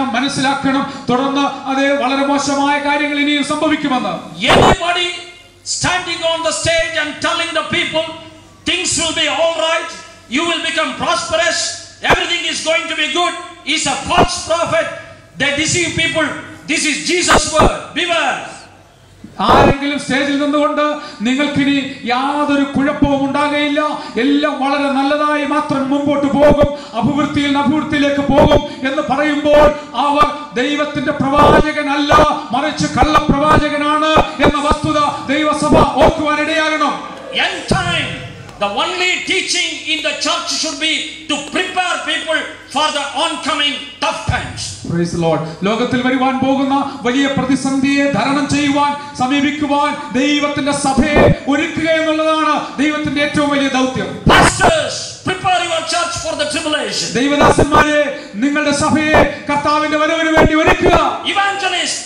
നാം മനസ്സിലാക്കണം. തുടർന്ന് അത് വളരെ മോശമായ കാര്യങ്ങൾ ഇനിയും സംഭവിക്കുമെന്ന്. Anybody standing on the stage and telling the people things will be all right, you will become prosperous, everything is going to be good, is a false prophet. They deceive people. This is Jesus' word. Beware. ആരെങ്കിലും സ്റ്റേജിൽ നിന്നുകൊണ്ട് നിങ്ങൾക്കിനി യാതൊരു കുഴപ്പവും ഉണ്ടാകുകയില്ല, എല്ലാം വളരെ നല്ലതായി മാത്രം മുമ്പോട്ട് പോകും, അഭിവൃദ്ധിയിലേക്ക് പോകും എന്ന് പറയുമ്പോൾ അവർ ദൈവത്തിന്റെ പ്രവാചകനല്ല, മറിച്ച് കള്ളപ്രവാചകനാണ് എന്ന വസ്തുത ദൈവസഭ ഓർക്കുവാനിടയാകണം. End time, the only teaching in the church should be to prepare people for the oncoming tough times. Praise the Lord. ലോകത്തിൽ വരുവാൻ പോകുന്ന വലിയ പ്രതിസന്ധിയെ തരണം ചെയ്യുവാൻ, സമീപിക്കുവാൻ ദൈവത്തിന്റെ സഭയെ ഒരുക്കുക എന്നുള്ളതാണ് ദൈവത്തിന്റെ ഏറ്റവും വലിയ ദൗത്യം. Pastors, prepare your church for the tribulation. ദൈവദാസന്മാരെ, നിങ്ങളുടെ സഭയെ കർത്താവിന്റെ വരവിന് വേണ്ടി ഒരുക്കുക. Evangelists,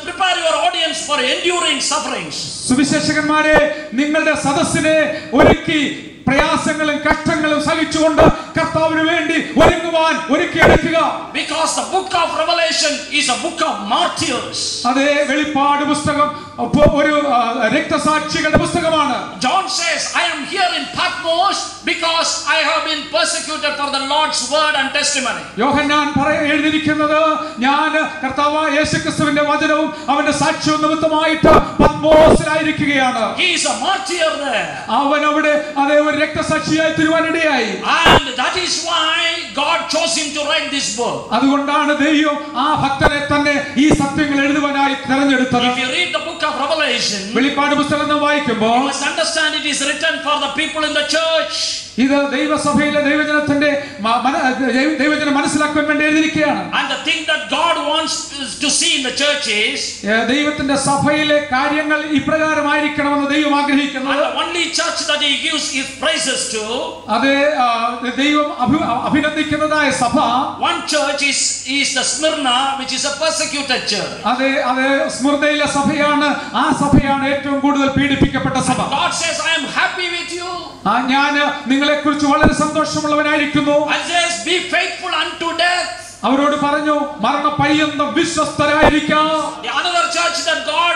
prepare your audience for enduring sufferings. സുവിശേഷകന്മാരെ, നിങ്ങളുടെ സദസ്സിനെ ഒരുക്കി പ്രയാസങ്ങളും കഷ്ടങ്ങളും സഹിച്ചുകൊണ്ട് കർത്താവിന് വേണ്ടി ഒരുക്കിയെടുക്കുക. Because the book of Revelation is a book of martyrs. അതേ വെളിപ്പാട് പുസ്തകം ഒരു രക്തസാക്ഷികളുടെ പുസ്തകമാണ്. John says, I am here in Patmos because I have been persecuted for the Lord's word and testimony. യോഹന്നാൻ എഴുതിയിരിക്കുന്നത്, ഞാൻ കർത്താവായ യേശുക്രിസ്തുവിന്റെ വചനവും അവന്റെ സാക്ഷ്യവും നിമിത്തമായിട്ട് പത്മോസിലായിരിക്കുകയാണ്. He is a martyr there. അവൻ അവിടെ അതേ ഒരു രക്തസാക്ഷിയായി തീരുവാനിടയായി. And that is why God chose him to write this book. അതുകൊണ്ടാണ് ദൈവം ആ ഭക്തനെ തന്നെ ഈ സത്യങ്ങൾ എഴുതുവാനായി തിരഞ്ഞെടുത്തത്. If you read the book of Revelation, വെളിപ്പാട് പുസ്തകം നാം വായിക്കുമ്പോൾ you must understand it is written for the people in the church. ഇത് ദൈവസഭയിലെ ദൈവജനം മനസ്സിലാക്കാൻ വേണ്ടി എഴുതിയിരിക്കുകയാണ്. And the thing that God wants to see in the church is, ദൈവത്തിന്റെ സഭയിലെ കാര്യങ്ങൾ ഇപ്രകാരമായിരിക്കണമെന്ന് ദൈവം ആഗ്രഹിക്കുന്നു. and the only church that he gives his praises to, അതേ ദൈവം അഭിനന്ദിക്കുന്നതായ സഭ, one church is the Smyrna, which is a persecuted church. അതേ സ്മിർനയിലെ സഭയാണ്, ആ സഭയാണ് ഏറ്റവും കൂടുതൽ പീഡിപ്പിക്കപ്പെട്ട സഭ. God says, I am happy with you. ഞാൻ നിങ്ങളെ കുറിച്ച് വളരെ സന്തോഷമുള്ളവനായിരിക്കുന്നു. And says, be faithful unto death. അവരോട് പറഞ്ഞു, മരണപര്യന്തം വിശ്വസ്തരായിരിക്കാം. The another church that God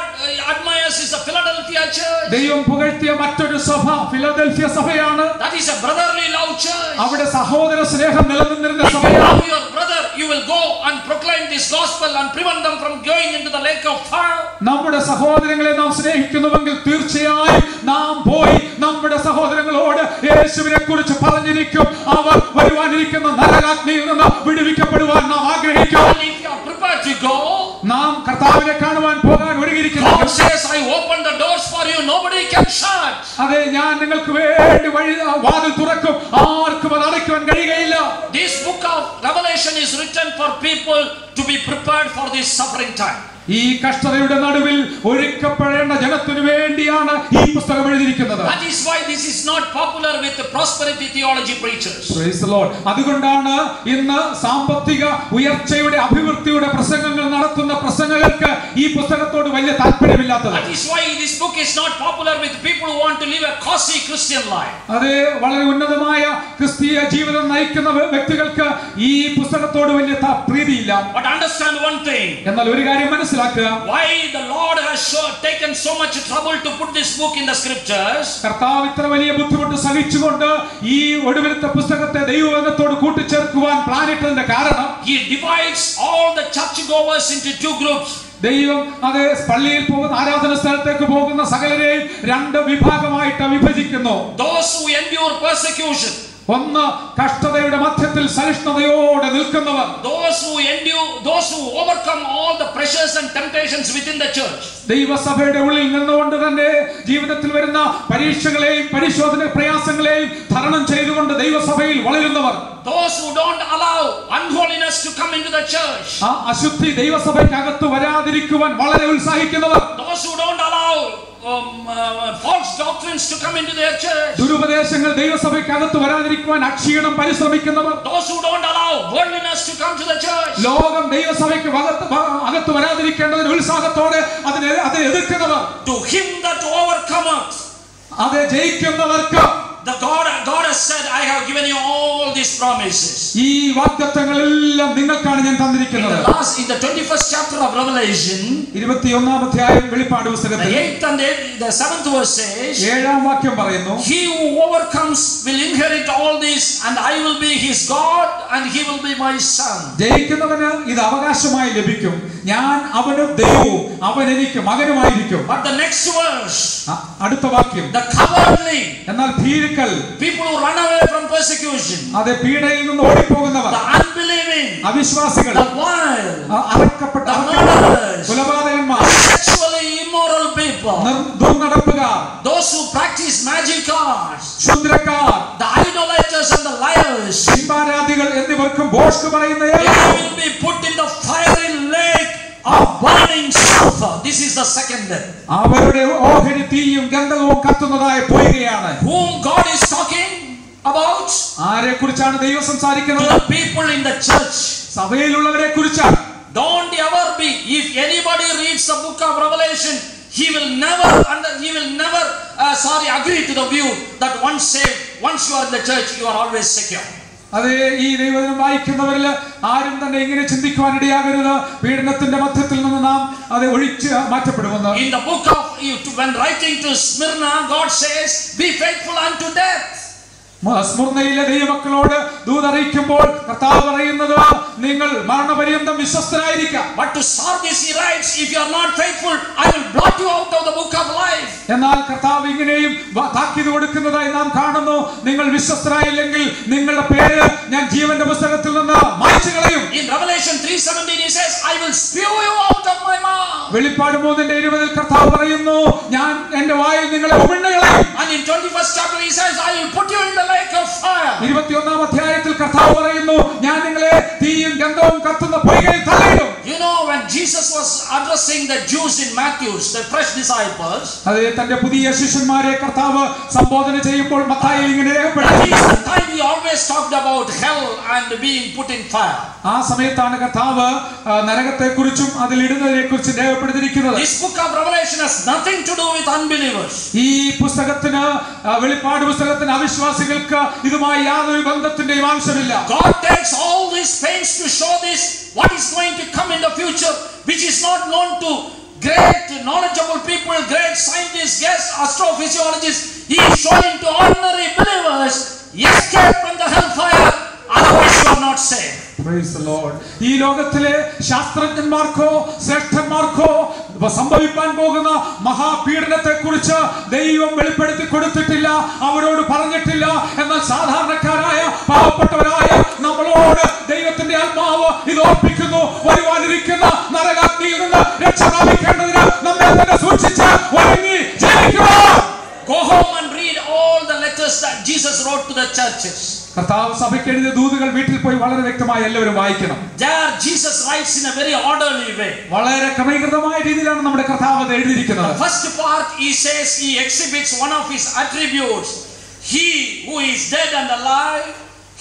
admires is the Philadelphia church. ദൈവം പുകഴ്ത്തിയ മറ്റൊരു സഭ ഫിലദൽഫിയ സഭയാണ്. That is a brotherly love church. അവിടെ സഹോദര സ്നേഹം നിലനിന്നിരുന്ന If you സഭയാണ്. love your brother, you will go and proclaim this gospel and prevent them from going into the lake of fire. നമ്മുടെ സഹോദരങ്ങളെ നാം സ്നേഹിക്കുന്നുവെങ്കിൽ തീർച്ചയായും നാം പോയി നമ്മുടെ സഹോദരങ്ങളോട് യേശുവിനെ കുറിച്ച് പറഞ്ഞിരിക്കും. അവർ വരുവാനിരിക്കുന്ന നരകാഗ്നിയിൽ നിന്ന് വിടുവിക്കപ്പെടുവാൻ നാം ആഗ്രഹിക്കും. And if you are prepared to go, നാം കർത്താവിനെ കാണുവാൻ പോകാൻ ഒരുങ്ങിയിരിക്കുന്നു. God says, I open the doors for you, nobody can shut. അതെ, ഞാൻ നിങ്ങൾക്ക് വേണ്ടി വാതിൽ തുറക്കും, ആർക്കും അത് അടയ്ക്കുവാൻ കഴിയുകയില്ല. This book of Revelation is written for people to be prepared for this suffering time. ഈ കഷ്ടതയുടെ നടുവിൽ ഒരുക്കപ്പെടേണ്ട ജനത്തിനു വേണ്ടിയാണ് ഈ പുസ്തകം എഴുതിയിരിക്കുന്നത്. That is why this is not popular with the prosperity theology preachers. Praise the Lord. അതുകൊണ്ടാണ് ഇന്ന് സാമ്പത്തിക ഉയർച്ചയുടെ അഭിവൃദ്ധിയുടെ പ്രസംഗങ്ങൾ നടത്തുന്ന പ്രസംഗകർക്ക് ഈ പുസ്തകത്തോട് വലിയ താല്പര്യമില്ലാത്തത്. That is why this book is not popular with people who want to live a cozy Christian life. അതെ, വളരെ ഉന്നതമായ ക്രിസ്തീയ ജീവിതം നയിക്കുന്ന വ്യക്തികൾക്ക് ഈ പുസ്തകത്തോട് വലിയ പ്രീതിയില്ല. But understand one thing. എന്നാൽ ഒരു കാര്യം മനസ്സിലാക്കുക. Why the Lord has taken so much trouble to put this book in the scriptures? കർത്താവ് ഇത്ര വലിയ ബുദ്ധിമുട്ട് സഹിച്ചുകൊണ്ട് ഈ ഒടുവിലത്തെ പുസ്തകത്തെ ദൈവവചനത്തോട് കൂട്ടിച്ചേർക്കുവാൻ പ്ലാനിട്ടതിന്റെ കാരണം, He divides all the church goers into two groups. ദൈവം അത് പള്ളിയിൽ പോകുന്ന ആരാധന സ്ഥലത്തേക്ക് പോകുന്ന സകലരെയും രണ്ട് വിഭാഗമായിട്ട് വിഭജിക്കുന്നു. Those who endure persecution. ഒന്ന് കഷ്ടതയുടെ മധ്യത്തിൽ സഹിഷ്ണുതയോടെ നിൽക്കുന്നവർ. Those who overcome all the pressures and temptations within the church. ദൈവസഭയുടെ ഉള്ളിൽ നിന്നുകൊണ്ട് തന്നെ ജീവിതത്തിൽ വരുന്ന പരീക്ഷകളെയും പരിശോധന പ്രയാസങ്ങളെയും തരണം ചെയ്തുകൊണ്ട് ദൈവസഭയിൽ വളരുന്നവർ. Those who don't allow unholiness to come into the church. ആ അശുദ്ധി ദൈവസഭയ്ക്കകത്ത് വരാതിരിക്കുവാൻ വളരെ ഉത്സാഹിക്കുന്നവർ. Those who don't allow false doctrines to come into their church. ദുരുപദേശങ്ങൾ ദൈവസഭയ്ക്കകത്ത് വരാതിരിക്കുവാൻ അക്ഷീണം പരിശ്രമിക്കുന്നവർ. Those who don't allow worldliness to come to the church. ലോകം ദൈവസഭയ്ക്ക് അകത്ത് വരാതിരിക്കേണ്ടതിന് ഉത്സാഹത്തോടെ അതിനെ എതിർക്കുന്നവർ. To him that overcometh. അത് ജയിക്കുന്നവർക്ക് God has said, I have given you all these promises. ഈ വാഗ്ദത്തങ്ങളെല്ലാം നിങ്ങൾക്കാണ് ഞാൻ തന്നിരിക്കുന്നത്. പറഞ്ഞിരിക്കുന്നത്. In the 21st chapter of Revelation, 21-ാം അധ്യായം വെളിപ്പാട് പുസ്തകത്തിൽ the 8th and the 7th verse says, 7-ാം വാക്യം പറയുന്നു, he who overcomes will inherit all this, and I will be his God and he will be my son. ജയിക്കുന്നവന് ഇത് അവകാശമായി ലഭിക്കും, ഞാൻ അവന് ദൈവവും അവൻ എനിക്ക് മകനുമായിരിക്കും. But the next verse, അടുത്ത വാക്യം, the cowardly, എന്നാൽ ഭീരുക്കൾ, people who run away from persecution, അതെ പീഡയിൽ നിന്ന് ഓടിപ്പോകുന്നവർ, the unbelieving, അവിശ്വാസികൾ, the wild, അറക്കപ്പെട്ട കൊലപാതകന്മാർ, sexually immoral people, ദുർനടപ്പുകാർ, those who practice magic arts, ക്ഷുദ്രക്കാർ, the idolaters and the liars, ബിംബാരാധികൾ എന്നിവർക്കും ഭോഷ്ക് പറയുന്ന they will be put in the fiery lake of burning sulfur. This is the second death. അവരുടെ ഓഹരി തീയും ഗന്ധകവും കത്തുന്നതായി പോവുകയാണ്. Whom God is talking about? ആരെ കുറിച്ചാണ് ദൈവം സംസാരിക്കുന്നത്? To the people in the church. സഭയിലുള്ളവരെ കുറിച്ചാണ്. Don't ever be, if anybody reads the book of Revelation, he will never agree to the view that once you are in the church, you are always secure. അതെ, ഈ ദൈവവചനം വായിക്കുന്നവരിൽ ആരും തന്നെ ഇങ്ങനെ ചിന്തിക്കുവാനിടയാകരുത്, പീഡനത്തിന്റെ മധ്യത്തിൽ നിന്ന് നാം അത് ഒഴിച്ച് മാറ്റപ്പെടുമെന്ന്. In the book of, when writing to Smyrna, God says, be faithful unto death. സ്മുർന്നയിലെ ദൈവമക്കളോട് ദൂതറിയിക്കുമ്പോൾ കർത്താവ് പറയുന്നത്, നിങ്ങൾ മരണപര്യന്തം വിശ്വസ്തരായിരിക്കാം. But to Sardis he writes, if you are not faithful, I will blot you out of the book of life. എന്നാൽ കർത്താവ് ഇങ്ങനെയും താക്കീത് കൊടുക്കുന്നതായി നാം കാണുന്നു, നിങ്ങൾ വിശ്വസ്തരായില്ലെങ്കിൽ നിങ്ങളുടെ പേര് ഞാൻ ജീവന്റെ പുസ്തകത്തിൽ നിന്ന് മായ്ച്ചു കളയും. In Revelation 3:17 he says, I will spew you out of my mouth. വെളിപ്പാട് 3:20 കർത്താവ് പറയുന്നു, ഞാൻ എന്റെ വായിൽ നിങ്ങളെ ഉമിഴ്ന്നു കളയും. And in 21st chapter he says, I will put you in the lake of fire. 21-ാം അധ്യായത്തിൽ കർത്താവ് പറയുന്നു, ഞാൻ നിങ്ങളെ തീയും ഗന്ധവും കത്തുന്ന പൊയ്കയിൽ തള്ളിയിടും. You know, when Jesus was addressing the Jews in Matthew, the fresh disciples, അതെ, തന്റെ പുതിയ ശിഷ്യന്മാരെ കർത്താവ് സംബോധന ചെയ്യുമ്പോൾ മത്തായിയിൽ ഇങ്ങനെ രേഖപ്പെടുത്തി, at the time he always talked about hell and being put in fire. ആ സമയത്താണ് കർത്താവ് നരകത്തെ കുറിച്ചും അതിൽ ഇടുന്നതിനെ കുറിച്ചും രേഖപ്പെടുത്തിയിരിക്കുന്നത്. This book of Revelation has nothing to do with unbelievers. ഈ പുസ്തകത്തിന്, വെളിപ്പാട് പുസ്തകത്തിന് അവിശ്വാസികൾക്ക് ഇതുമായി യാതൊരു ബന്ധത്തിന്റെയും ആവശ്യമില്ല. God takes all these pains to show this, what is going to come in the future, which is not known to great knowledgeable people, great scientists, guest astrophysiologists. He is showing to ordinary believers, escape from the hellfire, otherwise you are not saved. Praise the Lord. ഈ ലോകത്തിലെ ശാസ്ത്രജ്ഞന്മാർക്കോ ശ്രേഷ്ഠന്മാർക്കോ സംഭവിക്കാൻ പോകുന്ന മഹാപീഡനത്തെ കുറിച്ച് ദൈവം വെളിപ്പെടുത്തി കൊടുത്തിട്ടില്ല, അവരോട് പറഞ്ഞിട്ടില്ല. എന്നാൽ സാധാരണക്കാരായ പാവപ്പെട്ടവരായ നമ്മളോട് ദൈവത്തിന്റെ ആത്മാവ് ഇത് ഓർപ്പിക്കുന്നു, വരുവാനിരിക്കുന്ന നരകാഗ്നിയിൽ നിന്ന് രക്ഷ പ്രാപിക്കേണ്ടതിന് നമ്മെ തന്നെ സൂക്ഷിച്ച് ഒരുങ്ങി ജീവിക്കുക. Go home and read all the letters that Jesus wrote to the churches. കർത്താവ് സഭയ്ക്ക് എഴുതിയ ദൂതുകൾ വീട്ടിൽ പോയി വളരെ വ്യക്തമായി എല്ലാവരും വായിക്കണം. There Jesus writes in a very orderly way. വളരെ ക്രമീകൃതമായ രീതിയിലാണ് നമ്മുടെ കർത്താവ് അത് എഴുതിയിരിക്കുന്നത്. The first part he says, he exhibits one of his attributes. He who is dead and alive,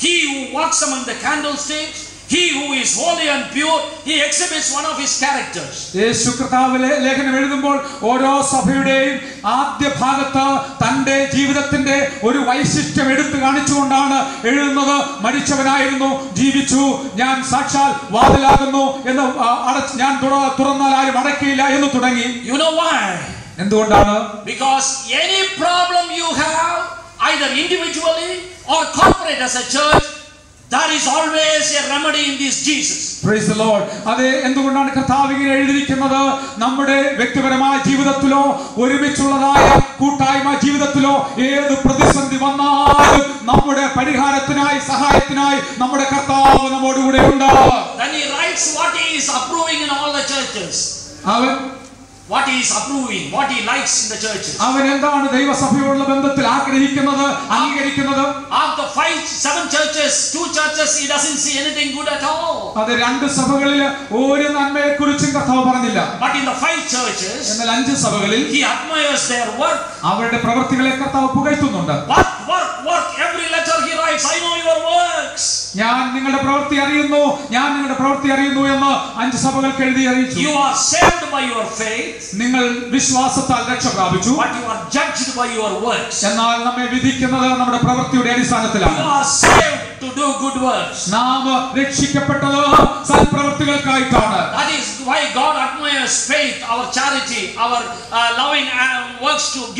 he who walks among the candlesticks, he who is holy and pure, he exhibits one of his characters. യേശു കർത്താവ് ലേഖനം എഴുതുമ്പോൾ ഓരോ സഭയുടെയും ആദ്യ ഭാഗത്ത് തന്റെ ജീവിതത്തിന്റെ ഒരു വൈശിഷ്ട്യം എടുത്തു കാണിച്ചുകൊണ്ടാണ് എഴുതുന്നത്. മരിച്ചവനായിരുന്നു, ജീവിച്ചു, ഞാൻ സാക്ഷാൽ വാതിലാകുന്നു എന്ന് ഞാൻ തുറന്നാൽ ആരും അടയ്ക്കില്ല എന്ന് തുടങ്ങി. You know why? എന്തുകൊണ്ടാണ്? Because any problem you have, either individually or corporate as a church, there is always a remedy in this Jesus. Praise the Lord. അതെ, എന്തുകൊണ്ടാണ് കർത്താവ് ഇങ്ങനെ എഴുതിയിരിക്കുന്നത്? നമ്മുടെ വ്യക്തിപരമായ ജീവിതത്തിലോ ഒരുമിച്ചുള്ളതായ കൂട്ടായ്മ ജീവിതത്തിലോ ഏത് പ്രതിസന്ധി വന്നാലും നമ്മുടെ പരിഹാരത്തിനായി സഹായത്തിനായി നമ്മുടെ കർത്താവ് നമ്മോടുകൂടെ ഉണ്ട്. Then he writes what he is approving in all the churches. What he is approving, what he likes in the churches. അവൻ എന്താണ് ദൈവസഭയോടുള്ള ബന്ധത്തിൽ ആഗ്രഹിക്കുന്നത്, അംഗീകരിക്കുന്നത്? Of the 7 churches, 2 churches he doesn't see anything good at all. അത് 2 സഭകളിൽ ഒരു നന്മയെക്കുറിച്ചും കർത്താവ് പറഞ്ഞില്ല. But in the 5 churches, എന്നാൽ 5 സഭകളിൽ he admires their work. അവരുടെ പ്രവൃത്തികളെ കർത്താവ് പുകഴ്ത്തുന്നുണ്ട്. Work, every letter he writes, I know your works. ഞാൻ നിങ്ങളുടെ പ്രവൃത്തി അറിയുന്നു, ഞാൻ നിങ്ങളുടെ പ്രവൃത്തി അറിയുന്നു എന്ന് 5 സഭകൾക്ക് എഴുതി അറിയിച്ചു. You are saved by your faith. നിങ്ങൾ വിശ്വാസത്താൽ രക്ഷ പ്രാപിച്ചു. But you are judged by your works. എന്നാൽ നമ്മെ വിധിക്കുന്നത് നമ്മുടെ പ്രവൃത്തിയുടെ അടിസ്ഥാനത്തിലാണ്. You are saved to do good works. നാം രക്ഷിക്കപ്പെട്ടത് സൽപ്രവൃത്തി പ്രവൃത്തികൾക്കായിട്ടാണ്. That is why God admires faith, our charity, our loving works to